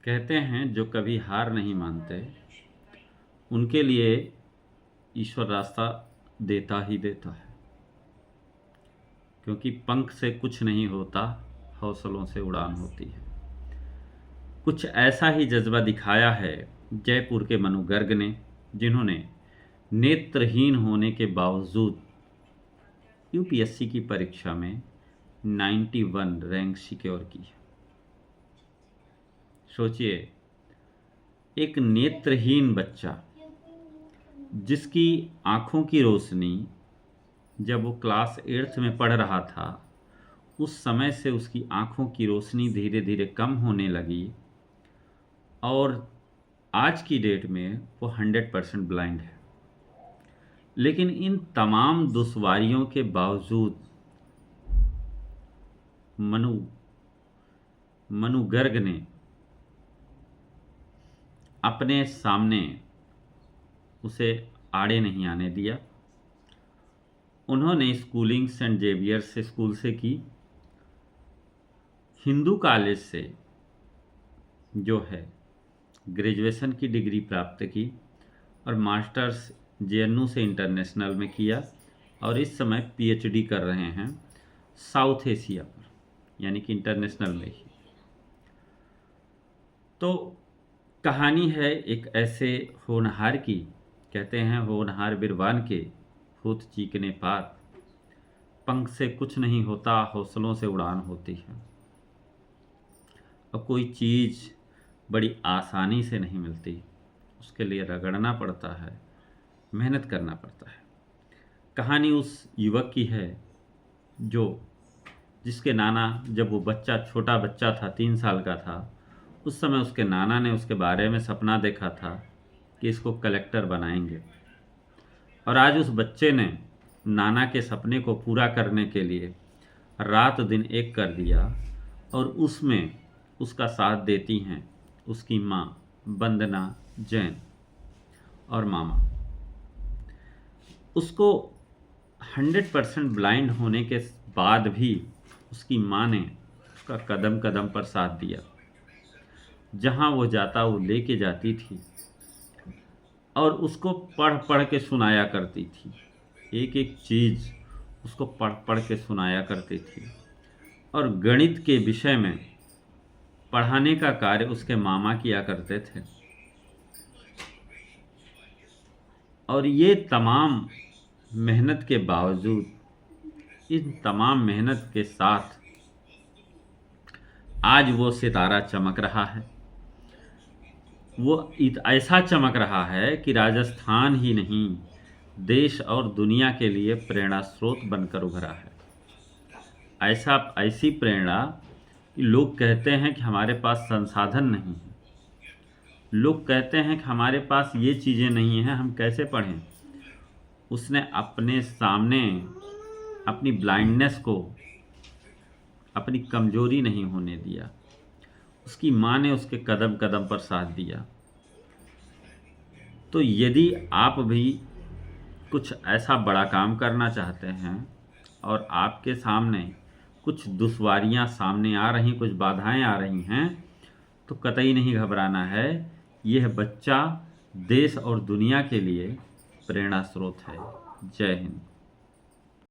कहते हैं जो कभी हार नहीं मानते उनके लिए ईश्वर रास्ता देता ही देता है, क्योंकि पंख से कुछ नहीं होता, हौसलों से उड़ान होती है। कुछ ऐसा ही जज्बा दिखाया है जयपुर के मनु गर्ग ने, जिन्होंने नेत्रहीन होने के बावजूद यूपीएससी की परीक्षा में 91 रैंक सिक्योर की। सोचिए, एक नेत्रहीन बच्चा जिसकी आँखों की रोशनी जब वो क्लास 8th में पढ़ रहा था उस समय से उसकी आँखों की रोशनी धीरे धीरे कम होने लगी और आज की डेट में वो 100% ब्लाइंड है। लेकिन इन तमाम दुश्वारियों के बावजूद मनु गर्ग ने अपने सामने उसे आड़े नहीं आने दिया। उन्होंने स्कूलिंग सेंट जेवियर्स से स्कूल से की, हिंदू कॉलेज से जो है ग्रेजुएशन की डिग्री प्राप्त की और मास्टर्स जेएनयू से इंटरनेशनल में किया और इस समय पीएचडी कर रहे हैं साउथ एशिया पर, यानी कि इंटरनेशनल में ही। तो कहानी है एक ऐसे होनहार की, कहते हैं होनहार बिरबान के होत चीकने पार, पंख से कुछ नहीं होता, हौसलों से उड़ान होती है। और कोई चीज़ बड़ी आसानी से नहीं मिलती, उसके लिए रगड़ना पड़ता है, मेहनत करना पड़ता है। कहानी उस युवक की है जिसके नाना, जब वो छोटा बच्चा था, 3 साल का था, उस समय उसके नाना ने उसके बारे में सपना देखा था कि इसको कलेक्टर बनाएंगे। और आज उस बच्चे ने नाना के सपने को पूरा करने के लिए रात दिन एक कर दिया और उसमें उसका साथ देती हैं उसकी माँ वंदना जैन और मामा। उसको 100% ब्लाइंड होने के बाद भी उसकी माँ ने उसका कदम कदम पर साथ दिया। जहाँ वो जाता वो लेके जाती थी और उसको पढ़ पढ़ के सुनाया करती थी, एक एक चीज़ उसको पढ़ पढ़ के सुनाया करती थी। और गणित के विषय में पढ़ाने का कार्य उसके मामा किया करते थे। और ये तमाम मेहनत के बावजूद, इन तमाम मेहनत के साथ आज वो सितारा चमक रहा है। वो ऐसा चमक रहा है कि राजस्थान ही नहीं, देश और दुनिया के लिए प्रेरणा स्रोत बनकर उभरा है। ऐसी प्रेरणा कि लोग कहते हैं कि हमारे पास संसाधन नहीं है, लोग कहते हैं कि हमारे पास ये चीज़ें नहीं हैं, हम कैसे पढ़ें। उसने अपने सामने अपनी ब्लाइंडनेस को, अपनी कमजोरी नहीं होने दिया। उसकी माँ ने उसके कदम कदम पर साथ दिया। तो यदि आप भी कुछ ऐसा बड़ा काम करना चाहते हैं और आपके सामने कुछ दुश्वारियाँ सामने आ रही, कुछ बाधाएं आ रही हैं, तो कतई नहीं घबराना है। यह बच्चा देश और दुनिया के लिए प्रेरणा स्रोत है। जय हिंद।